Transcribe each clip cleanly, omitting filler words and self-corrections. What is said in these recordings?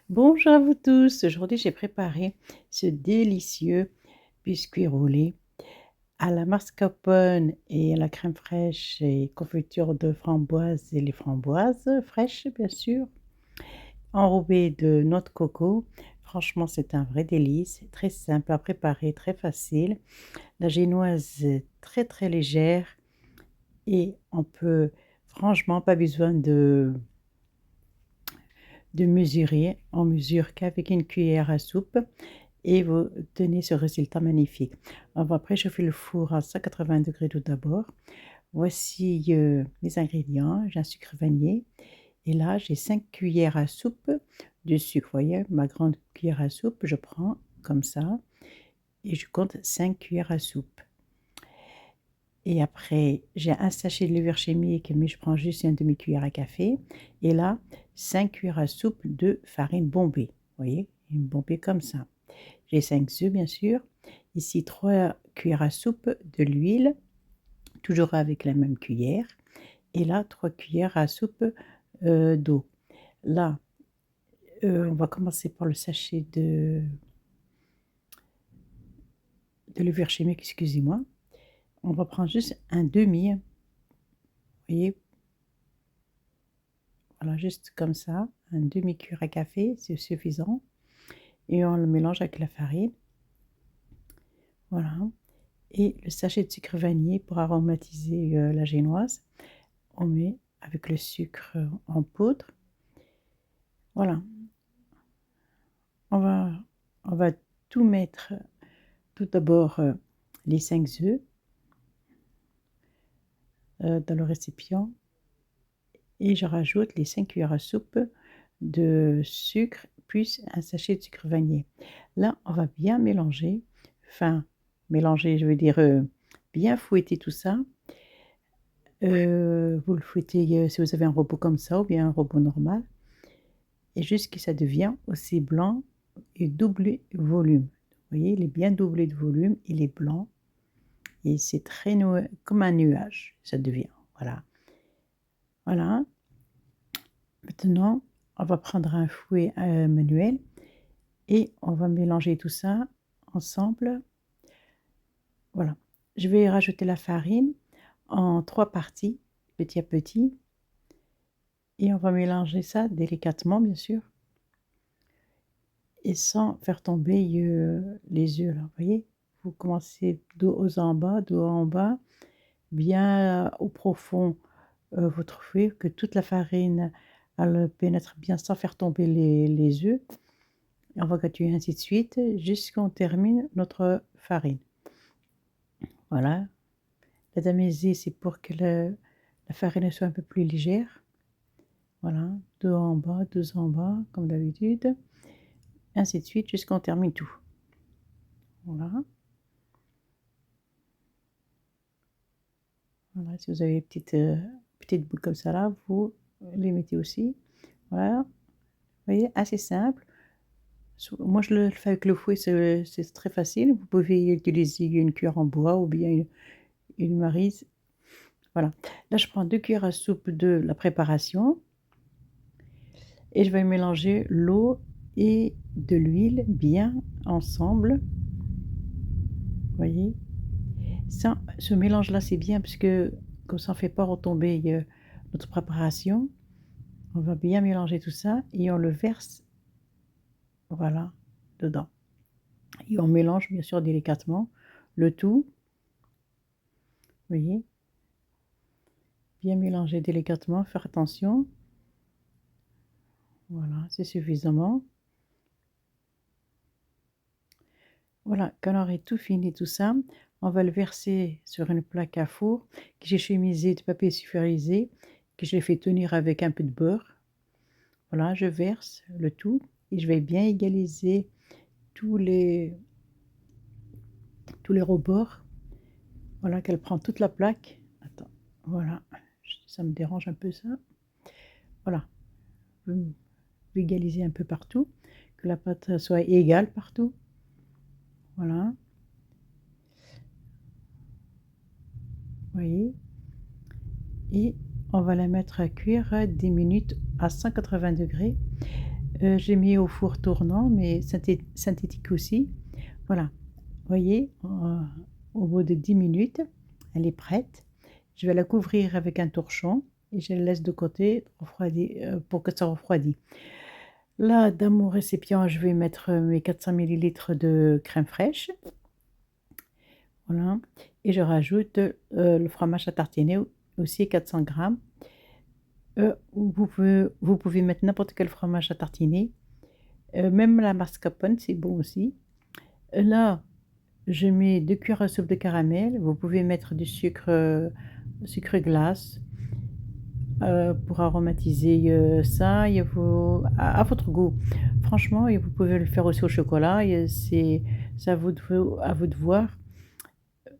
Bonjour à vous tous. Aujourd'hui, j'ai préparé ce délicieux biscuit roulé à la mascarpone et à la crème fraîche et confiture de framboise et les framboises fraîches, bien sûr, enrobé de noix de coco. Franchement, c'est un vrai délice, très simple à préparer, très facile. La génoise est très très légère et on peut, franchement, pas besoin de mesurer. On mesure qu'avec une cuillère à soupe et vous tenez ce résultat magnifique. On va préchauffer le four à 180 degrés tout d'abord. Voici mes ingrédients. J'ai un sucre vanillé et là j'ai 5 cuillères à soupe de sucre. Vous voyez, ma grande cuillère à soupe, je prends comme ça et je compte 5 cuillères à soupe. Et après, j'ai un sachet de levure chimique, mais je prends juste une demi-cuillère à café. Et là, 5 cuillères à soupe de farine bombée. Vous voyez, une bombée comme ça. J'ai 5 œufs, bien sûr. Ici, 3 cuillères à soupe de l'huile, toujours avec la même cuillère. Et là, 3 cuillères à soupe d'eau. Là, on va commencer par le sachet de levure chimique, excusez-moi. On va prendre juste un demi, vous voyez, voilà, juste comme ça, un demi-cuillère à café, c'est suffisant. Et on le mélange avec la farine. Voilà. Et le sachet de sucre vanillé pour aromatiser la génoise. On met avec le sucre en poudre. Voilà. On va, on va tout mettre, tout d'abord les 5 œufs dans le récipient. Et je rajoute les 5 cuillères à soupe de sucre plus un sachet de sucre vanillé. Là, on va bien mélanger, enfin mélanger, je veux dire bien fouetter tout ça. Vous le fouettez si vous avez un robot comme ça ou bien un robot normal et jusqu'à ce que ça devient aussi blanc et doublé volume. Vous voyez, il est bien doublé de volume, il est blanc et c'est très comme un nuage, ça devient. Voilà. Voilà. Maintenant, on va prendre un fouet manuel et on va mélanger tout ça ensemble. Voilà. Je vais rajouter la farine en 3 parties, petit à petit. Et on va mélanger ça délicatement, bien sûr. Et sans faire tomber les œufs, là. Vous voyez? Vous commencez de haut en bas, bien au profond votre fouet, que toute la farine elle pénètre bien sans faire tomber les œufs. Et on va continuer ainsi de suite jusqu'à ce qu'on termine notre farine. Voilà. La tamiser, c'est pour que la farine soit un peu plus légère. Voilà. Deux en bas, deux en bas, comme d'habitude. Ainsi de suite jusqu'à ce qu'on termine tout. Voilà. Voilà. Si vous avez des petites boules comme ça là, vous les mettez aussi. Voilà. Vous voyez, assez simple. Moi, je le fais avec le fouet, c'est très facile. Vous pouvez utiliser une cuillère en bois ou bien une maryse. Voilà. Là, je prends 2 cuillères à soupe de la préparation et je vais mélanger l'eau et de l'huile bien ensemble. Vous voyez? Ça, ce mélange-là, c'est bien parce que comme ça, on ne fait pas retomber notre préparation. On va bien mélanger tout ça et on le verse, voilà, dedans. Et on mélange bien sûr délicatement le tout. Vous voyez? Bien mélanger délicatement, faire attention. Voilà, c'est suffisamment. Voilà, quand on aurait tout fini, tout ça, on va le verser sur une plaque à four que j'ai chemisée de papier sulfurisé, que j'ai fait tenir avec un peu de beurre. Voilà, je verse le tout et je vais bien égaliser tous les, tous les rebords. Voilà, qu'elle prend toute la plaque. Attends, voilà, ça me dérange un peu ça. Voilà, vous égalisez un peu partout, que la pâte soit égale partout. Voilà, vous voyez. Et on va la mettre à cuire 10 minutes à 180 degrés. J'ai mis au four tournant, mais synthétique aussi. Voilà, vous voyez, au bout de 10 minutes, elle est prête. Je vais la couvrir avec un torchon et je la laisse de côté pour que ça refroidisse. Là, dans mon récipient, je vais mettre mes 400 millilitres de crème fraîche. Voilà, et je rajoute le fromage à tartiner aussi 400 grammes. Vous pouvez mettre n'importe quel fromage à tartiner, même la mascarpone, c'est bon aussi. Là, je mets 2 cuillères à soupe de caramel. Vous pouvez mettre du sucre glace pour aromatiser ça. À votre goût. Franchement, et vous pouvez le faire aussi au chocolat. C'est à vous de voir.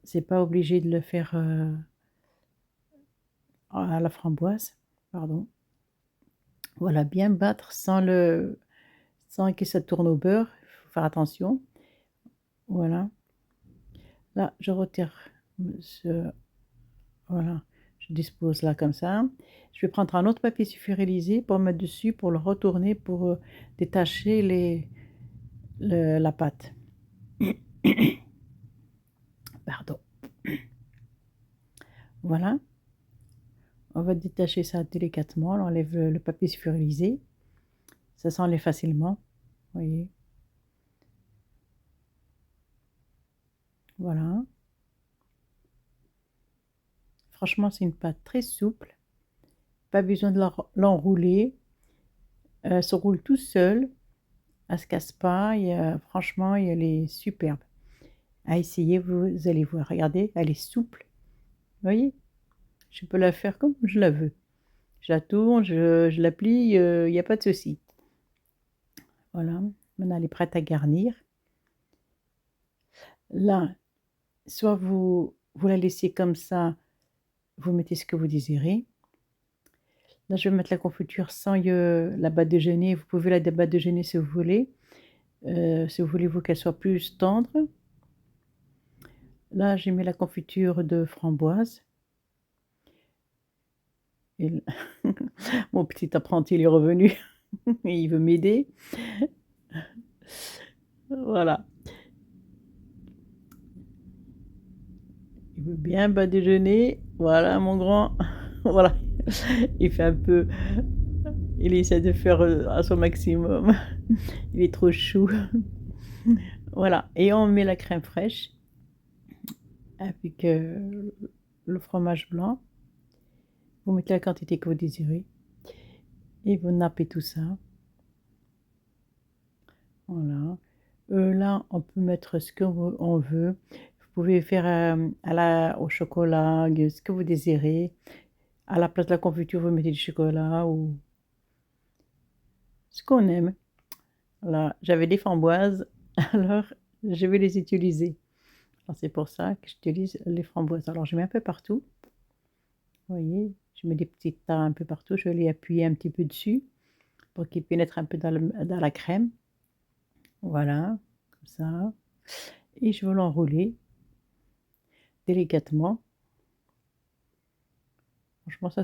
C'est pas obligé de le faire à la framboise. Pardon. Voilà, bien battre sans que ça tourne au beurre. Il faut faire attention. Voilà. Là, je retire ce voilà, je dispose là comme ça. Je vais prendre un autre papier sulfurylisé pour mettre dessus, pour le retourner, pour détacher la pâte. Pardon. Voilà, on va détacher ça délicatement. On enlève le papier sulfurylisé. Ça s'enlève facilement. Vous voyez. Voilà. Franchement, c'est une pâte très souple. Pas besoin de l'enrouler. Elle se roule tout seul. Elle se casse pas. Franchement, elle est superbe. À essayer, vous allez voir. Regardez, elle est souple. Vous voyez? Je peux la faire comme je la veux. Je la tourne, je la plie, il n'y a pas de souci. Voilà, maintenant elle est prête à garnir. Là, soit vous la laissez comme ça, vous mettez ce que vous désirez. Là, je vais mettre la confiture sans la badigeonner. Vous pouvez la badigeonner si vous voulez. Si vous voulez qu'elle soit plus tendre. Là, j'ai mis la confiture de framboise. Et mon petit apprenti, il est revenu. Et il veut m'aider. Voilà. Il veut bien badigeonner. Voilà, mon grand. Voilà. Il fait un peu. Il essaie de faire à son maximum. Il est trop chou. Voilà. Et on met la crème fraîche avec le fromage blanc. Vous mettez la quantité que vous désirez. Et vous nappez tout ça. Voilà. Là, on peut mettre ce qu'on veut. Vous pouvez faire au chocolat, ce que vous désirez. À la place de la confiture, vous mettez du chocolat ou ce qu'on aime. Là, j'avais des framboises, alors je vais les utiliser. Alors c'est pour ça que j'utilise les framboises. Alors je mets un peu partout. Vous voyez, je mets des petits tas un peu partout. Je vais les appuyer un petit peu dessus pour qu'ils pénètrent un peu dans la crème. Voilà, comme ça. Et je vais l'enrouler délicatement. Franchement,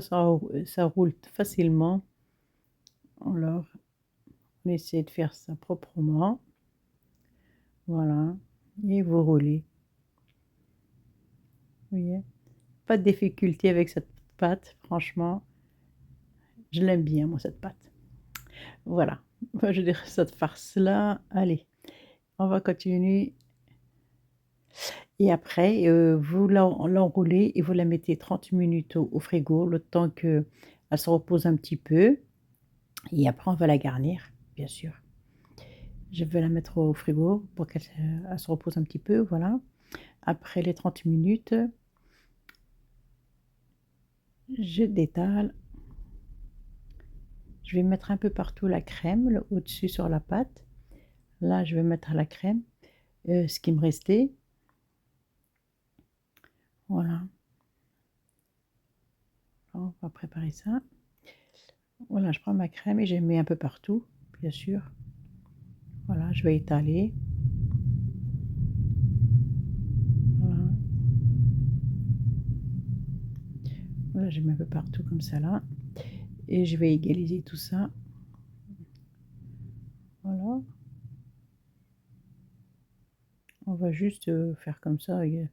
ça roule facilement. Alors, on essaie de faire ça proprement. Voilà. Et vous roulez. Vous voyez? Pas de difficulté avec cette pâte, franchement. Je l'aime bien, moi, cette pâte. Voilà. Moi, je dirais cette farce-là. Allez, on va continuer. Et après, vous l'enroulez et vous la mettez 30 minutes au frigo, le temps qu'elle se repose un petit peu. Et après, on va la garnir, bien sûr. Je vais la mettre au frigo pour qu'elle se repose un petit peu, voilà. Après les 30 minutes, je détale. Je vais mettre un peu partout la crème, au-dessus sur la pâte. Là, je vais mettre la crème, ce qui me restait. Voilà. On va préparer ça. Voilà, je prends ma crème et je mets un peu partout, bien sûr. Voilà, je vais étaler. Voilà. Voilà, je mets un peu partout comme ça là. Et je vais égaliser tout ça. Voilà. On va juste, faire comme ça et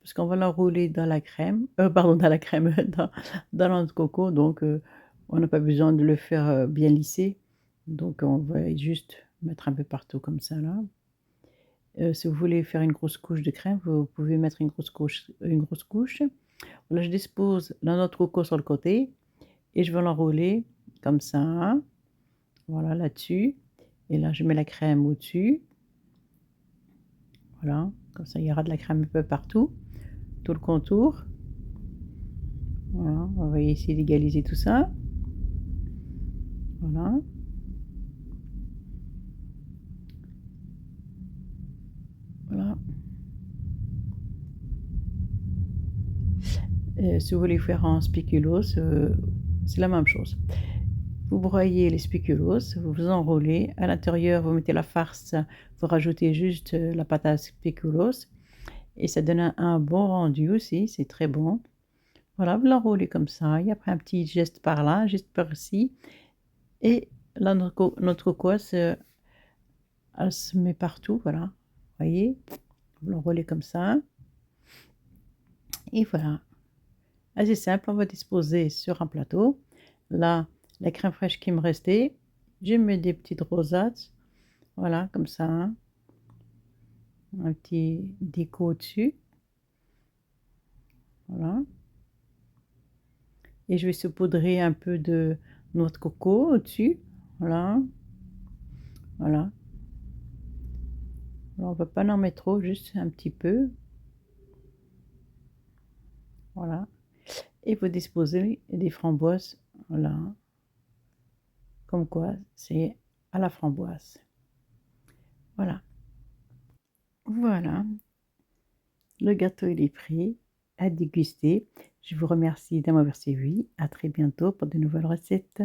parce qu'on va l'enrouler dans la crème, pardon dans la crème, dans la noix de coco donc on n'a pas besoin de le faire, bien lisser. Donc on va juste mettre un peu partout comme ça là. Si vous voulez faire une grosse couche de crème, vous pouvez mettre une grosse couche. Là, je dispose la noix de coco sur le côté et je vais l'enrouler comme ça, voilà là-dessus et là je mets la crème au-dessus. Voilà, comme ça il y aura de la crème un peu partout, tout le contour. Voilà, on va essayer d'égaliser tout ça. Voilà. Voilà. Si vous voulez faire en spéculoos, c'est la même chose. Vous broyez les spéculoos, vous vous enroulez. À l'intérieur, vous mettez la farce, vous rajoutez juste, la pâte à spéculoos et ça donne un bon rendu aussi, c'est très bon. Voilà, vous l'enroulez comme ça et après un petit geste par là, un geste par-ci et là notre coco elle se met partout, voilà. Voyez? Vous l'enroulez comme ça et voilà. Assez simple, on va disposer sur un plateau. Là, la crème fraîche qui me restait, je mets des petites rosaces, voilà, comme ça, hein. Un petit déco au-dessus, voilà. Et je vais saupoudrer un peu de noix de coco au-dessus, voilà, voilà. Alors, on va pas en mettre trop, juste un petit peu, voilà. Et vous disposez des framboises, voilà, comme quoi c'est à la framboise. Voilà, voilà. Le gâteau il est prêt à déguster. Je vous remercie de m'avoir suivi. À très bientôt pour de nouvelles recettes.